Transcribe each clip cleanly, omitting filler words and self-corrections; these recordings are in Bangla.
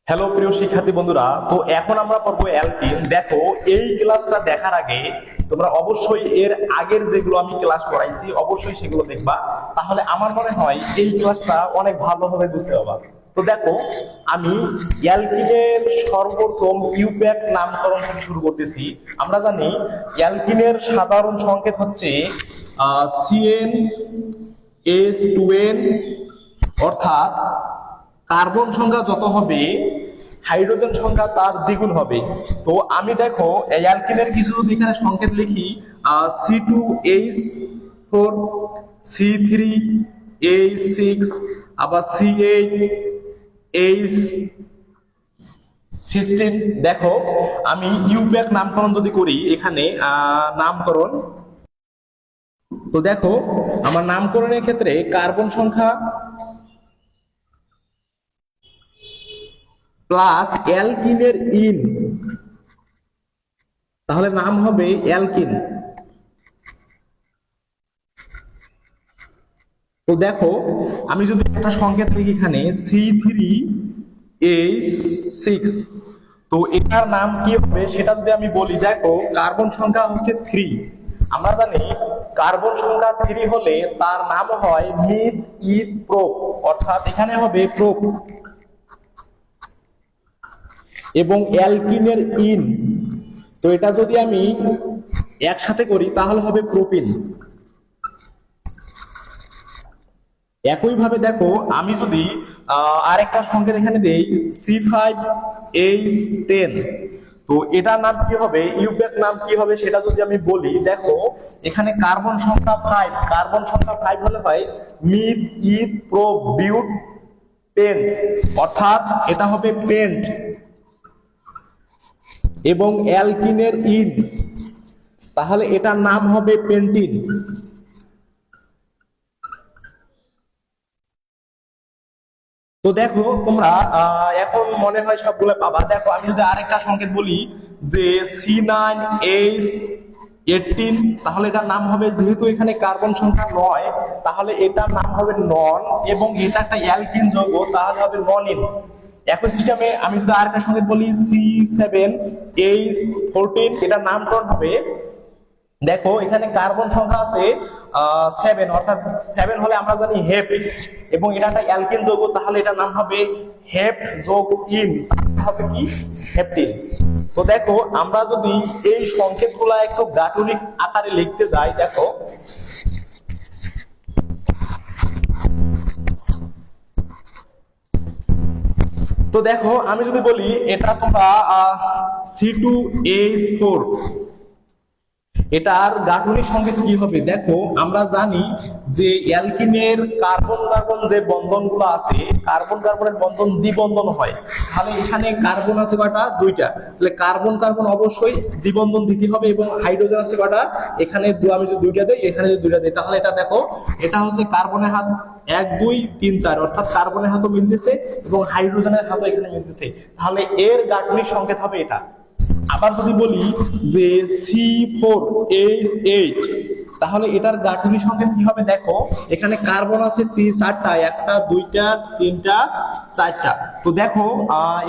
হ্যালো প্রিয় শিক্ষার্থী বন্ধুরা, তো এখন আমরা পড়বো অ্যালকিন। দেখো, এই ক্লাসটা দেখার আগে তোমরা অবশ্যই এর আগের যেগুলো আমি ক্লাস করাইছি অবশ্যই সেগুলো দেখবা, তাহলে আমার মনে হয় এই ক্লাসটা অনেক ভালোভাবে বুঝতে পারবা। তো দেখো, আমি অ্যালকিনের সর্বপ্রথম ইউপ্যাক নামকরণ থেকে শুরু করতেছি। আমরা জানি অ্যালকিনের সাধারণ সংকেত হচ্ছে সিএন এস টু এন, অর্থাৎ কার্বন সংখ্যা যত হবে হাইড্রোজেন সংখ্যা তার দ্বিগুণ হবে। তো আমি দেখো এই অ্যালকিনের কিছু যদি এখানে সংকেত লিখি, C2H4, C3H6, আবার C8H16। দেখো, আমি ইউপ্যাক নামকরণ যদি করি এখানে নামকরণ, তো দেখো আমার নামকরণের ক্ষেত্রে কার্বন সংখ্যা প্লাস অ্যালকিনের ইন, তাহলে নাম হবে অ্যালকিন। তো দেখো, আমি যদি একটা সংকেত লিখি এখানে C3H6, তো এটার নাম কি হবে সেটা যদি আমি বলি, দেখো কার্বন সংখ্যা হচ্ছে 3। আমরা জানি কার্বন সংখ্যা 3 হলে তার নাম হয় মিথ ইথ প্রোপ, অর্থাৎ এখানে হবে প্রোপ। এবং অ্যালকিনের ইন, তো এটা যদি আমি একসাথে করি তাহলে হবে প্রোপিন। একইভাবে দেখো, আমি যদি আরেকটা সংকেত এখানে দেই C5H10, তো এটার নাম কি হবে, ইউপ্যাক নাম কি হবে সেটা যদি আমি বলি, দেখো এখানে কার্বন সংখ্যা 5, কার্বন সংখ্যা 5 হলে হয় মিথ ইথ প্রো বিউট পেন্ট, অর্থাৎ এটা হবে পেন্ট। এবং অ্যালকিনের ইন, তাহলে এটার নাম হবে পেন্টিন। তো দেখো তোমরা এখন মনে হয় সবগুলো পাবা। দেখো আমি যদি আরেকটা সংকেত বলি যে C9H18, তাহলে এটার নাম হবে, যেহেতু এখানে কার্বন সংখ্যা 9, তাহলে এটার নাম হবে নন, এবং এটা একটা অ্যালকিন যৌগ, তাহলে হবে নন ইন। একই সিস্টেমে আমি যদি আরেকটা সংকেত বলি C7H14, এটার নামকরণ হবে, দেখো এখানে কার্বন সংখ্যা আছে 7, অর্থাৎ 7 হলে আমরা জানি হেপ, এবং এটা একটা অ্যালকিন যৌগ, তাহলে এটার নাম হবে হেপ যোগ ইন, হবে কি হেপটিন। তো দেখো আমরা যদি এই সংকেতগুলা একটু গাঠনিক আকারে লিখতে যাই, দেখো তো দেখো আমি যদি বলি এটা তোমরা C2H4, এটার গাঠনিক সংকেত কি হবে, দেখো আমরা জানি যে অ্যালকিনের কার্বন কার্বন যে বন্ধনগুলো আছে, কার্বন কার্বনের বন্ধন দ্বিবন্ধন হয়, তাহলে এখানে কার্বন আছে কয়টা, 2টা, তাহলে কার্বন কার্বন অবশ্যই দ্বিবন্ধন দিতে হবে। এবং হাইড্রোজেন আছে কয়টা, এখানে আমি যদি 2টা দেই, এখানে যদি 2টা দেই, তাহলে এটা দেখো এটা হচ্ছে কার্বনের হাত 1 2 3 4, অর্থাৎ কার্বনের হাতও মিলতেছে এবং হাইড্রোজেনের হাতও এখানে মিলতেছে, তাহলে এর গাঠনিক সংকেত হবে এটা। আবার যদি বলি যে C4H8, তাহলে এটার গাঠনিক সংকেত কি হবে, দেখো এখানে কার্বন আছে 4টা, 1টা 2টা 3টা 4টা। তো দেখো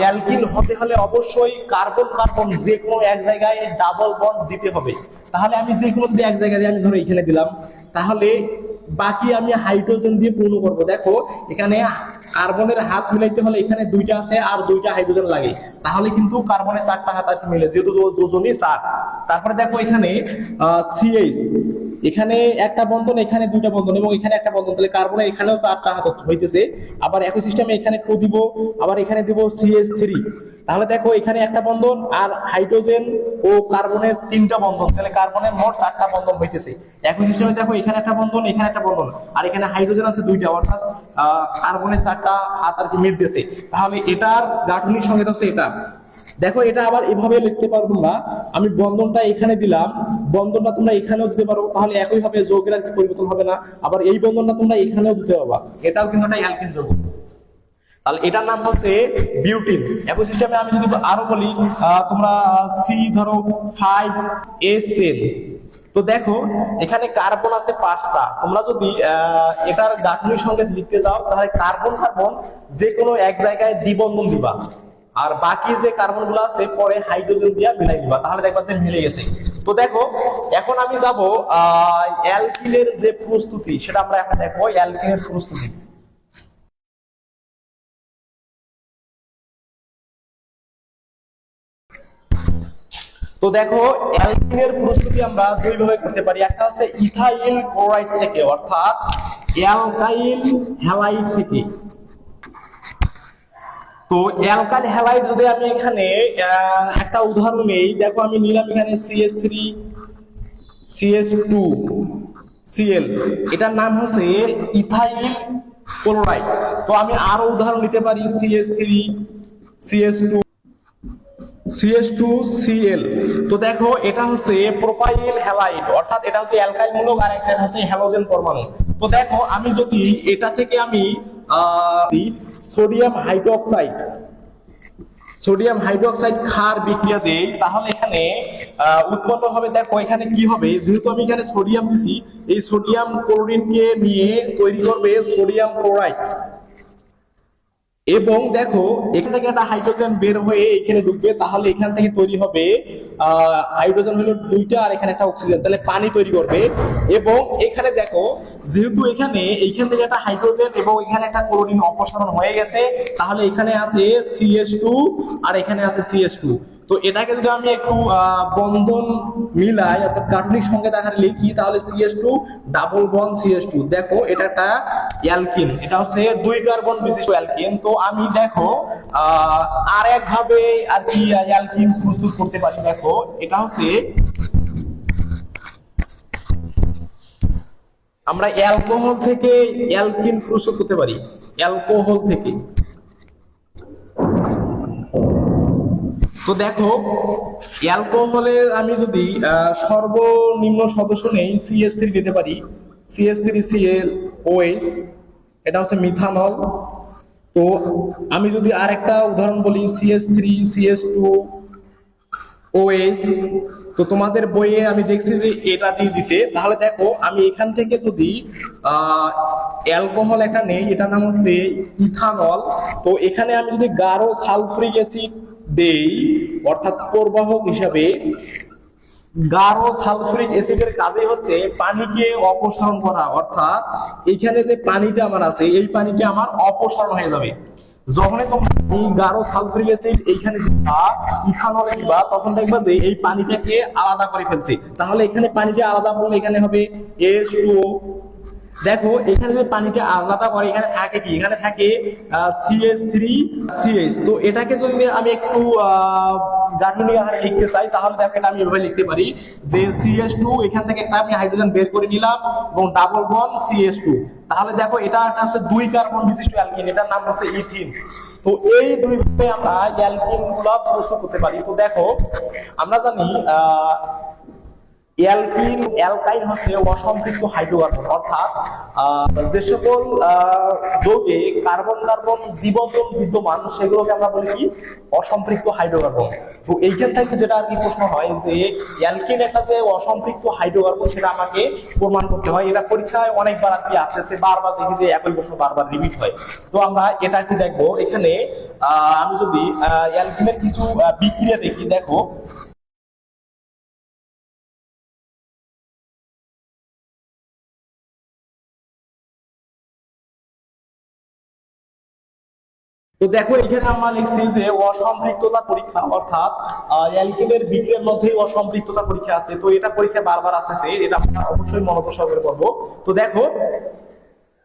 অ্যালকিন হতে হলে অবশ্যই কার্বন কার্বন যে কোনো এক জায়গায় ডাবল বন্ড দিতে হবে। তাহলে আমি যে কোনো যদি এক জায়গায় আমি ধরো এখানে দিলাম, তাহলে বাকি আমি হাইড্রোজেন দিয়ে পূর্ণ করব। দেখো এখানে কার্বনের হাত মিলাইতে হলে এখানে 2টা আছে আর 2টা হাইড্রোজেন লাগে, তাহলে কিন্তু কার্বনের 4টা হাত আর মিলে, যেহেতু যোজনী 4। তারপরে দেখো এখানে CH, এখানে একটা বন্ধন, এখানে 2টা বন্ধন, এবং এখানে একটা বন্ধন, তাহলে কার্বনের এখানেও 4টা হাত হইতেছে। আবার একই সিস্টেমে এখানে 2 দিব, আবার এখানে দিব CH3, তাহলে দেখো এখানে একটা বন্ধন আর হাইড্রোজেন ও কার্বনের 3টা বন্ধন, তাহলে কার্বনের মোট 4টা বন্ধন হইতেছে। একই সিস্টেমে দেখো এখানে একটা বন্ধন, এখানে একটা বন্ধন, আর এখানে হাইড্রোজেন আছে 2টা, অর্থাৎ কার্বনের 4টা হাত আর কি মিলতেছে, তাহলে এটার গাঠনিক সংকেত হচ্ছে এটা। দেখো এটা আবার এভাবে লিখতে পারবো না, আমি বন্ধনটা এখানে দিলাম, বন্ধনটা তোমরা এখানেও দিতে পারো, তাহলে একই ভাবে যৌগের আর পরিবর্তন হবে না। আবার এই বন্ধনটা তোমরা এখানেও দিতে পারবা, এটাও কিন্তু একটা অ্যালকিন যৌগ, তাহলে এটার নাম হচ্ছে বিউটিন। একই সিস্টেমে আমি যদি আরো বলি, তোমরা সি ধরো 5H10, তো দেখো এখানে কার্বন আছে 5টা, তোমরা যদি এটার গাঠনিক সংকেত লিখতে যাও, তাহলে কার্বন কার্বন যে কোনো এক জায়গায় দ্বিবন্ধন দিবা, আর বাকি যে কার্বন গুলো আছে পরে হাইড্রোজেন দিয়ে মিলাই দিবা, তাহলে দেখবা যে মিলে গেছে। তো দেখো এখন আমি যাব অ্যালকিনের যে প্রস্তুতি সেটা আমরা এখন দেখবো, অ্যালকিনের প্রস্তুতি। তো দেখো অ্যালকিনের প্রস্তুতি আমরা দুই ভাবে করতে পারি, একটা হচ্ছে ইথাইল ক্লোরাইড থেকে অর্থাৎ অ্যালকাইল হ্যালাইড থেকে। তো অ্যালকাইল হ্যালাইড যদি আমি এখানে একটা উদাহরণ নেই, দেখো আমি নিলাম এখানে CH3 CH2 Cl, এটার নাম হচ্ছে ইথাইল ক্লোরাইড। তো আমি আরো উদাহরণ নিতে পারি CH3 CH2 CH2Cl। তো দেখো এটা হচ্ছে প্রোপাইল হ্যালাইড অর্থাৎ এটা হচ্ছে অ্যালকাইল মূলক আর একটা হচ্ছে হ্যালোজেন পরমাণু। তো দেখো আমি যদি এটা থেকে আমি সোডিয়াম হাইড্রোক্সাইড ক্ষার বিক্রিয়া দেই, তাহলে এখানে উৎপন্ন হবে, দেখো এখানে কি হবে, যেহেতু আমি এখানে সোডিয়াম দিছি, এই সোডিয়াম ক্লোরিনকে নিয়ে তৈরি করবে সোডিয়াম ক্লোরাইড। এবং দেখো এখান থেকে একটা হাইড্রোজেন বের হয়ে এখানে ঢুকবে, তাহলে এখান থেকে তৈরি হবে হাইড্রোজেন হলো দুইটা আর এখানে একটা অক্সিজেন, তাহলে পানি তৈরি করবে। এবং এখানে দেখো যেহেতু এইখান থেকে একটা হাইড্রোজেন এবং এখানে একটা ক্লোরিন অপসারণ হয়ে গেছে, তাহলে এখানে আছে CH2 আর এখানে আছে CH2। তো এটাকে যদি আমি একটু বন্ধন মিলাই অর্থাৎ গাঠনিক সংকেত আকারে লিখি, তাহলে CH2 ডাবল বন্ড CH2, দেখো এটা একটা অ্যালকিন, এটা হচ্ছে 2 কার্বন বিশিষ্ট অ্যালকিন। তো আমি দেখো আর একভাবে আর কি অ্যালকিন প্রস্তুত করতে পারি, দেখো এটা হচ্ছে আমরা অ্যালকোহল থেকে অ্যালকিন প্রস্তুত করতে পারি, অ্যালকোহল থেকে। তো দেখো অ্যালকোহলের আমি যদি সর্বনিম্ন সদস্য নেই CH3 দিতে পারি, CH3ClOH, এটা হচ্ছে মিথানল। তো আমি যদি আরেকটা উদাহরণ বলি CH3CH2OH, তো তোমাদের বইয়ে আমি দেখছি যে এটা দিয়ে দিছে, তাহলে দেখো আমি এখান থেকে যদি অ্যালকোহল একটা নেই, এটা নাম হচ্ছে ইথানল। তো এখানে আমি যদি গাঢ় সালফুরিক অ্যাসিড দেই অর্থাৎ প্রবাহক হিসাবে, গাঢ় সালফুরিক অ্যাসিডের কাজই হচ্ছে পানিকে অপসারণ করা, অর্থাৎ এখানে যে পানিটা আমার আছে এই পানিটা আমার অপসারণ হয়ে যাবে। যখনই তোমরা এই গাঢ় সালফুরিক অ্যাসিড এইখানে দিবা ইথানলে দিবা, তখন দেখবা যে এই পানিটাকে আলাদা করে ফেলছে, তাহলে এখানে পানিটা আলাদা করলে এখানে হবে H2O। দেখো এখানে যে পানিটা আলাদা করে এখানে থাকে কি, এখানে থাকে CH3CH। তো এটাকে যদি আমি একটু গাঠনিক আকারে লিখতে চাই, তাহলে দেখো এটা আমি এভাবে লিখতে পারি যে CH2 এখান থেকে একটা আমি হাইড্রোজেন বের করে নিলাম এবং ডাবল বন্ড CH2, তাহলে দেখো এটা একটা হচ্ছে 2 কার্বন বিশিষ্ট অ্যালকিন, এটার নাম হচ্ছে ইথিন। তো এই দুই ভাবে আমরা অ্যালকিন গুলো প্রস্তুত করতে পারি। তো দেখো আমরা জানি অ্যালকাইন হচ্ছে অসম্পৃক্ত হাইড্রোকার্বন, অর্থাৎ যে সকল যৌগে কার্বন কার্বন দ্বিবন্ধন বিদ্যমান সেগুলোকে আমরা বলি কি অসম্পৃক্ত হাইড্রোকার্বন। তো এইখান থেকে যেটা আর কি প্রশ্ন হয় যে অ্যালকিন একটা যে অসম্পৃক্ত হাইড্রোকার্বন সেটা আমাকে প্রমাণ করতে হয়। এটা পরীক্ষায় অনেকবার আর কি আসছে, বারবার দেখি যে একই প্রশ্ন বারবার রিপিট হয়। তো আমরা এটা একটু দেখবো, এখানে আমি যদি অ্যালকিনের কিছু বিক্রিয়া দেখি, দেখো তো দেখো এখানে আমরা লিখছি যে অসম্পৃক্ততা পরীক্ষা, অর্থাৎ অ্যালকিনের বিক্রিয়ার মধ্যে অসম্পৃক্ততা পরীক্ষা আছে। তো এটা পরীক্ষা বারবার আসতেছে, এটা আমরা অবশ্যই মনোযোগ সহকারে করব। তো দেখো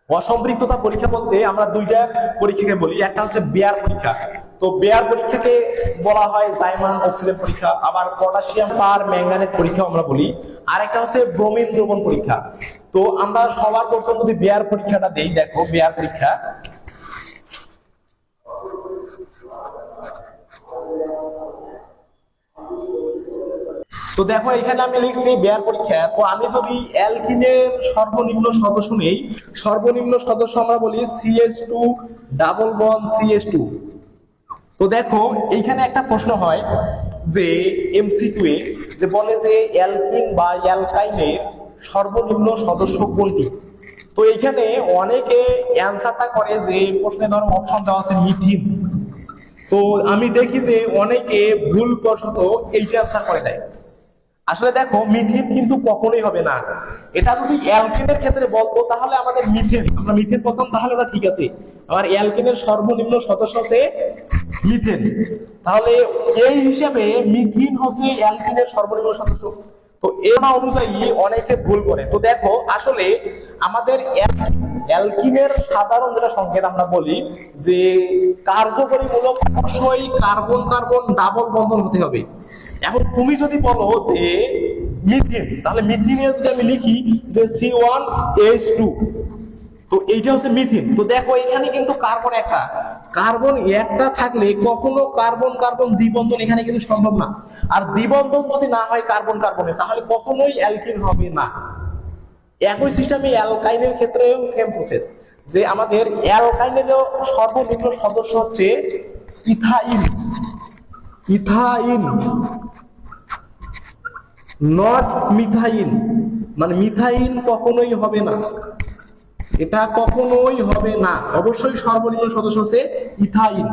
অসম্পৃক্ততা পরীক্ষা বলতে আমরা দুইটা পরীক্ষাকে বলি, একটা হচ্ছে বেয়ার পরীক্ষা। তো বেয়ার পরীক্ষাকে বলা হয় জাইমান অক্সিজেন পরীক্ষা, আবার পটাশিয়াম পার ম্যাঙ্গানেট পরীক্ষা আমরা বলি, আর একটা হচ্ছে ব্রোমিন দ্রবণ পরীক্ষা। তো আমরা সবার প্রথম যদি বেয়ার পরীক্ষাটা দেই, দেখো বেয়ার পরীক্ষা। তো দেখো এখানে আমি লিখছি বেয়ার পরীক্ষা। তো আমি যদি অ্যালকিনের সর্বনিম্ন সদস্য নেই, সর্বনিম্ন সদস্য আমরা বলি CH2 ডাবল বন্ড CH2। তো দেখো এইখানে একটা প্রশ্ন হয় যে MCQ এ যে বলে যে অ্যালকিন বা অ্যালকাইনের সর্বনিম্ন সদস্য কোনটি। তো এইখানে অনেকে অ্যান্সারটা করে যে প্রশ্নে ধরো অপশন দেওয়া আছে মিথিন। তো তো আমি দেখি যে অনেকে ভুলবশত এইটা অ্যান্সার করে দেয়। আসলে দেখো মিথেন কিন্তু কখনোই হবে না। এটা যদি অ্যালকেনের ক্ষেত্রে বলতো তাহলে আমাদের মিথেন, আমরা মিথেন বলতাম, তাহলে ওটা ঠিক আছে। আমার অ্যালকেনের সর্বনিম্ন সদস্য হচ্ছে মিথেন, তাহলে এই হিসাবে মিথেন হচ্ছে অ্যালকেনের সর্বনিম্ন সদস্য। তো এটা অনুযায়ী অনেকে ভুল করে। তো দেখো আসলে আমাদের অ্যালকিনের সাধারণ যেটা সংকেত আমরা বলি যে কার্যকরীমূলক অবশ্যই কার্বন কার্বন ডাবল বন্ধন হতে হবে। এখন তুমি যদি বলো যে মিথেন, তাহলে মিথেনে যদি আমি লিখি যে C1H2, তো এইটা হচ্ছে মিথেন। তো দেখো এখানে কিন্তু কার্বন একটা থাকলে কখনো কার্বন কার্বন দ্বিবন্ধন এখানে কিন্তু সম্ভব না। আর দ্বিবন্ধন যদি না হয় কার্বন কার্বনে, তাহলে কখনোই অ্যালকিন হবে না। একই সিস্টেমে অ্যালকাইনের ক্ষেত্রেও সেম প্রসেস, যে আমাদের অ্যালকাইনেরও সর্বনিম্ন সদস্য হচ্ছে ইথাইন। ইথাইন নট মিথাইন, মানে মিথাইন কখনোই হবে না, এটা কখনোই হবে না। অবশ্যই সর্বনিম্ন সদস্য হচ্ছে ইথাইন।